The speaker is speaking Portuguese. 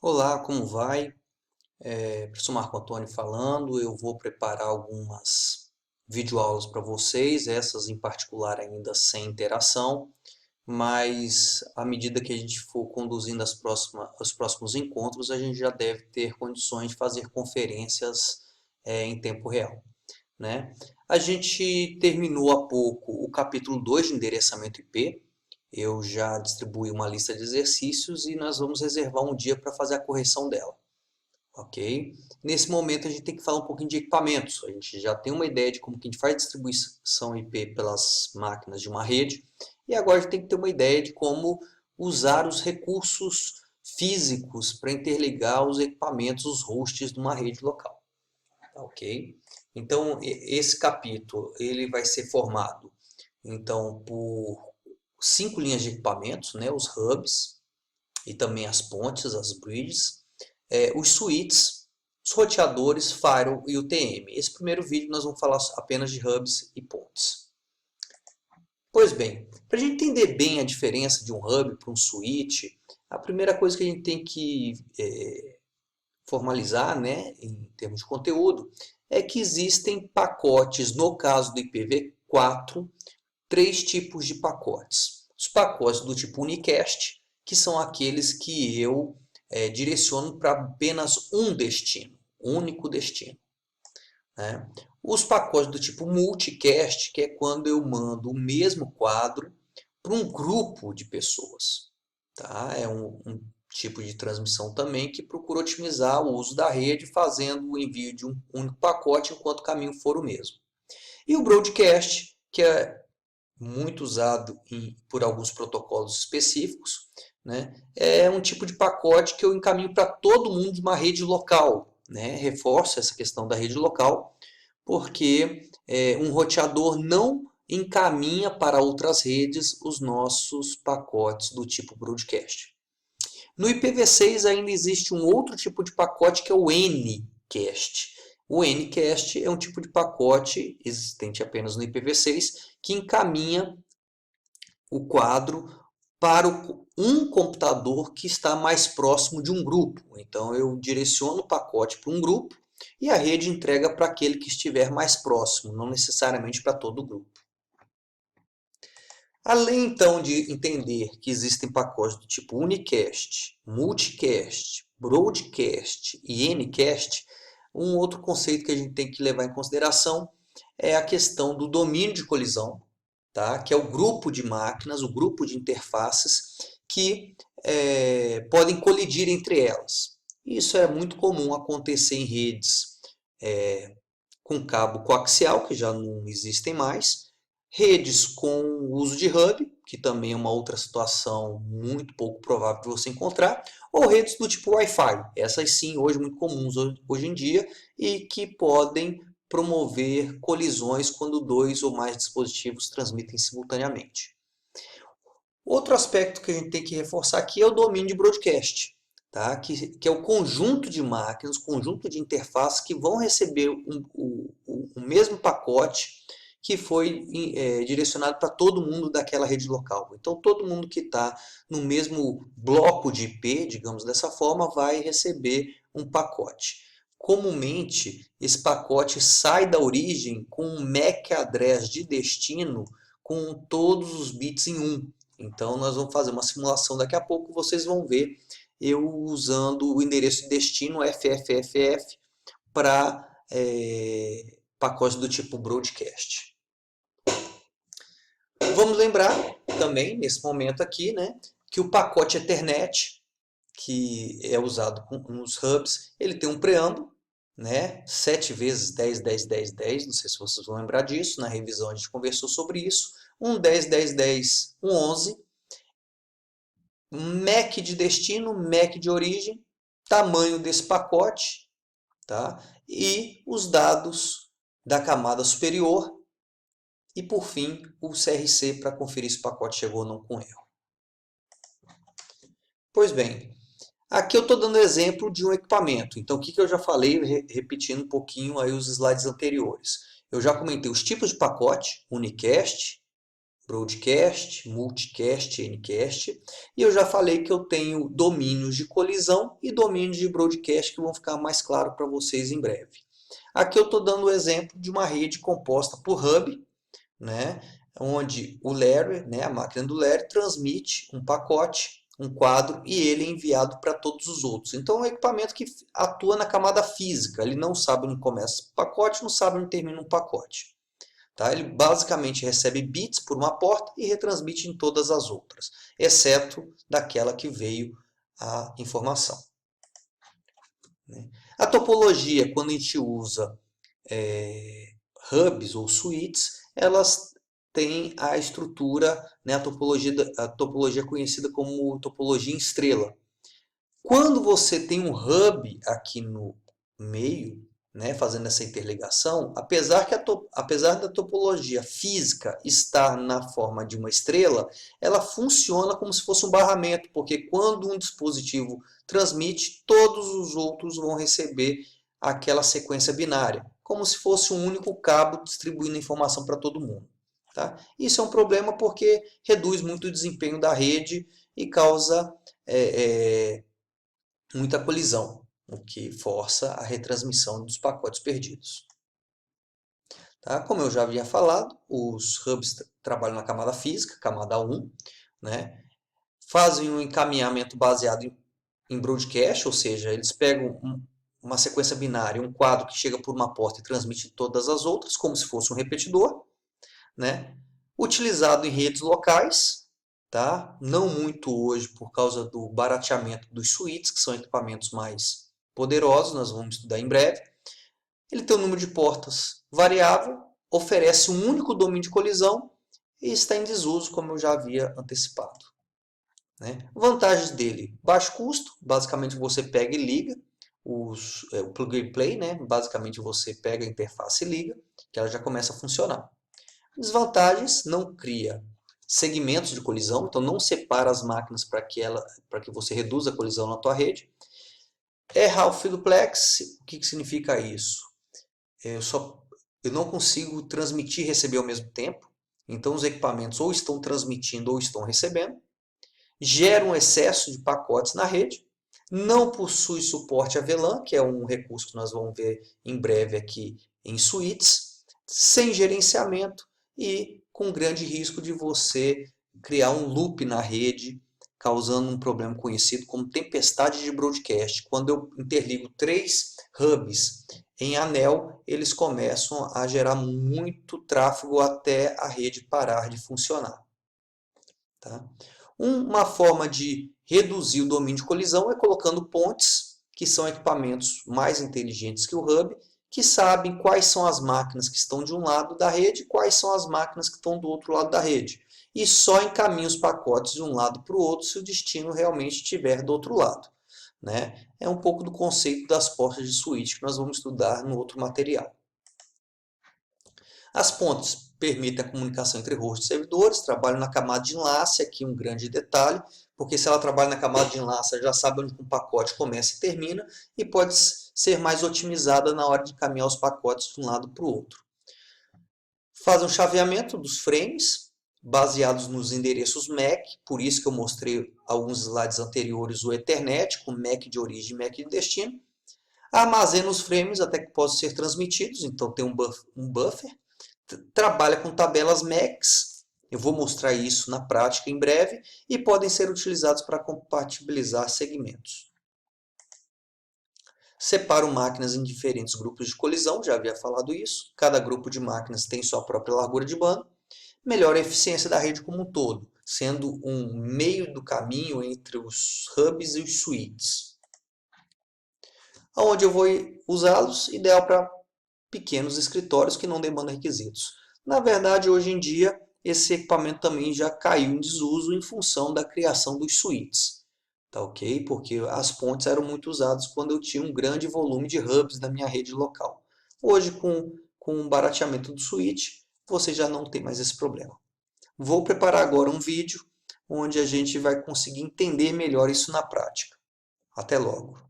Olá, como vai? Professor Marco Antônio falando. Eu vou preparar algumas videoaulas para vocês, essas em particular ainda sem interação, mas à medida que a gente for conduzindo os próximos encontros, a gente já deve ter condições de fazer conferências em tempo real, né? A gente terminou há pouco o capítulo 2 de endereçamento IP. Eu já distribuí uma lista de exercícios e nós vamos reservar um dia para fazer a correção dela. Ok? Nesse momento a gente tem que falar um pouquinho de equipamentos. A gente já tem uma ideia de como que a gente faz distribuição IP pelas máquinas de uma rede. E agora a gente tem que ter uma ideia de como usar os recursos físicos para interligar os equipamentos, os hosts de uma rede local. Ok? Então, esse capítulo ele vai ser formado então, por 5 linhas de equipamentos, né? Os hubs e também as pontes, as bridges, os switches, os roteadores, firewall e UTM. Esse primeiro vídeo nós vamos falar apenas de hubs e pontes. Pois bem, para a gente entender bem a diferença de um hub para um switch, a primeira coisa que a gente tem que formalizar, né, em termos de conteúdo, é que existem pacotes, no caso do IPv4, três tipos de pacotes. Os pacotes do tipo unicast, que são aqueles que eu direciono para apenas um destino, único destino, né? Os pacotes do tipo multicast, que é quando eu mando o mesmo quadro para um grupo de pessoas. Tá? É um tipo de transmissão também que procura otimizar o uso da rede, fazendo o envio de um único pacote enquanto o caminho for o mesmo. E o broadcast, que é muito usado por alguns protocolos específicos, né? É um tipo de pacote que eu encaminho para todo mundo de uma rede local, né? Reforço essa questão da rede local, porque um roteador não encaminha para outras redes os nossos pacotes do tipo broadcast. No IPv6 ainda existe um outro tipo de pacote que é o Ncast. O Ncast é um tipo de pacote existente apenas no IPv6 que encaminha o quadro para um computador que está mais próximo de um grupo. Então eu direciono o pacote para um grupo e a rede entrega para aquele que estiver mais próximo, não necessariamente para todo o grupo. Além então de entender que existem pacotes do tipo unicast, multicast, broadcast e ncast, um outro conceito que a gente tem que levar em consideração é a questão do domínio de colisão, tá? Que é o grupo de máquinas, o grupo de interfaces que podem colidir entre elas. Isso é muito comum acontecer em redes com cabo coaxial, que já não existem mais, redes com uso de hub, que também é uma outra situação muito pouco provável de você encontrar, ou redes do tipo Wi-Fi. Essas sim, hoje muito comuns hoje em dia e que podem promover colisões quando dois ou mais dispositivos transmitem simultaneamente. Outro aspecto que a gente tem que reforçar aqui é o domínio de broadcast, tá? que é o conjunto de máquinas, o conjunto de interfaces que vão receber o mesmo pacote que foi direcionado para todo mundo daquela rede local. Então, todo mundo que está no mesmo bloco de IP, digamos dessa forma, vai receber um pacote. Comumente, esse pacote sai da origem com um MAC address de destino com todos os bits em 1. Então, nós vamos fazer uma simulação daqui a pouco, vocês vão ver eu usando o endereço de destino FFFF para pacotes do tipo broadcast. Vamos lembrar também, nesse momento aqui, né, que o pacote Ethernet, que é usado nos hubs, ele tem um preâmbulo, né, 7 vezes 10, 10, 10, 10, não sei se vocês vão lembrar disso, na revisão a gente conversou sobre isso, um 10, 10, 10, um 11, MAC de destino, MAC de origem, tamanho desse pacote, tá? E os dados da camada superior e, por fim, o CRC para conferir se o pacote chegou ou não com erro. Pois bem, aqui eu estou dando exemplo de um equipamento. Então, o que eu já falei, repetindo um pouquinho aí os slides anteriores. Eu já comentei os tipos de pacote, unicast, broadcast, multicast, ncast, e eu já falei que eu tenho domínios de colisão e domínios de broadcast que vão ficar mais claro para vocês em breve. Aqui eu estou dando o exemplo de uma rede composta por hub, né, onde o Larry, né, a máquina do Larry, transmite um pacote, um quadro, e ele é enviado para todos os outros. Então é um equipamento que atua na camada física, ele não sabe onde começa o pacote, não sabe onde termina um pacote. Tá? Ele basicamente recebe bits por uma porta e retransmite em todas as outras, exceto daquela que veio a informação. A topologia, quando a gente usa hubs ou suítes, elas têm a estrutura, né, a topologia conhecida como topologia em estrela. Quando você tem um hub aqui no meio, né, fazendo essa interligação, apesar da topologia física estar na forma de uma estrela, ela funciona como se fosse um barramento, porque quando um dispositivo transmite, todos os outros vão receber aquela sequência binária, como se fosse um único cabo distribuindo informação para todo mundo. Tá? Isso é um problema porque reduz muito o desempenho da rede e causa muita colisão, o que força a retransmissão dos pacotes perdidos. Tá? Como eu já havia falado, os hubs trabalham na camada física, camada 1, né? Fazem um encaminhamento baseado em broadcast, ou seja, eles pegam uma sequência binária, um quadro que chega por uma porta e transmite todas as outras, como se fosse um repetidor, né? Utilizado em redes locais, tá? Não muito hoje por causa do barateamento dos switches, que são equipamentos mais poderosos, nós vamos estudar em breve. Ele tem um número de portas variável, oferece um único domínio de colisão e está em desuso, como eu já havia antecipado. Né? Vantagens dele: baixo custo, basicamente você pega e liga, o plug and play, né? Basicamente você pega a interface e liga, que ela já começa a funcionar. Desvantagens: não cria segmentos de colisão, então não separa as máquinas para que você reduza a colisão na tua rede. É half duplex. O que significa isso? Eu não consigo transmitir e receber ao mesmo tempo, então os equipamentos ou estão transmitindo ou estão recebendo. Gera um excesso de pacotes na rede. Não possui suporte a VLAN, que é um recurso que nós vamos ver em breve aqui em suítes. Sem gerenciamento e com grande risco de você criar um loop na rede, causando um problema conhecido como tempestade de broadcast. Quando eu interligo 3 hubs em anel, eles começam a gerar muito tráfego até a rede parar de funcionar. Tá? Uma forma de reduzir o domínio de colisão é colocando pontes, que são equipamentos mais inteligentes que o hub, que sabem quais são as máquinas que estão de um lado da rede e quais são as máquinas que estão do outro lado da rede. E só encaminha os pacotes de um lado para o outro se o destino realmente estiver do outro lado. Né? É um pouco do conceito das portas de switch que nós vamos estudar no outro material. As pontes permitem a comunicação entre hosts e servidores, trabalham na camada de enlace, aqui um grande detalhe, porque se ela trabalha na camada de enlace, ela já sabe onde um pacote começa e termina, e pode ser mais otimizada na hora de caminhar os pacotes de um lado para o outro. Faz um chaveamento dos frames, baseados nos endereços MAC, por isso que eu mostrei alguns slides anteriores o Ethernet, com MAC de origem e MAC de destino. Armazena os frames até que possam ser transmitidos, então tem um buffer. Trabalha com tabelas MACs, eu vou mostrar isso na prática em breve, e podem ser utilizados para compatibilizar segmentos. Separo máquinas em diferentes grupos de colisão, já havia falado isso, cada grupo de máquinas tem sua própria largura de banda, melhora a eficiência da rede como um todo, sendo um meio do caminho entre os hubs e os switches. Onde eu vou usá-los, ideal para pequenos escritórios que não demandam requisitos. Na verdade, hoje em dia, esse equipamento também já caiu em desuso em função da criação dos switches. Tá ok? Porque as pontes eram muito usadas quando eu tinha um grande volume de hubs na minha rede local. Hoje, com o barateamento do switch, você já não tem mais esse problema. Vou preparar agora um vídeo onde a gente vai conseguir entender melhor isso na prática. Até logo!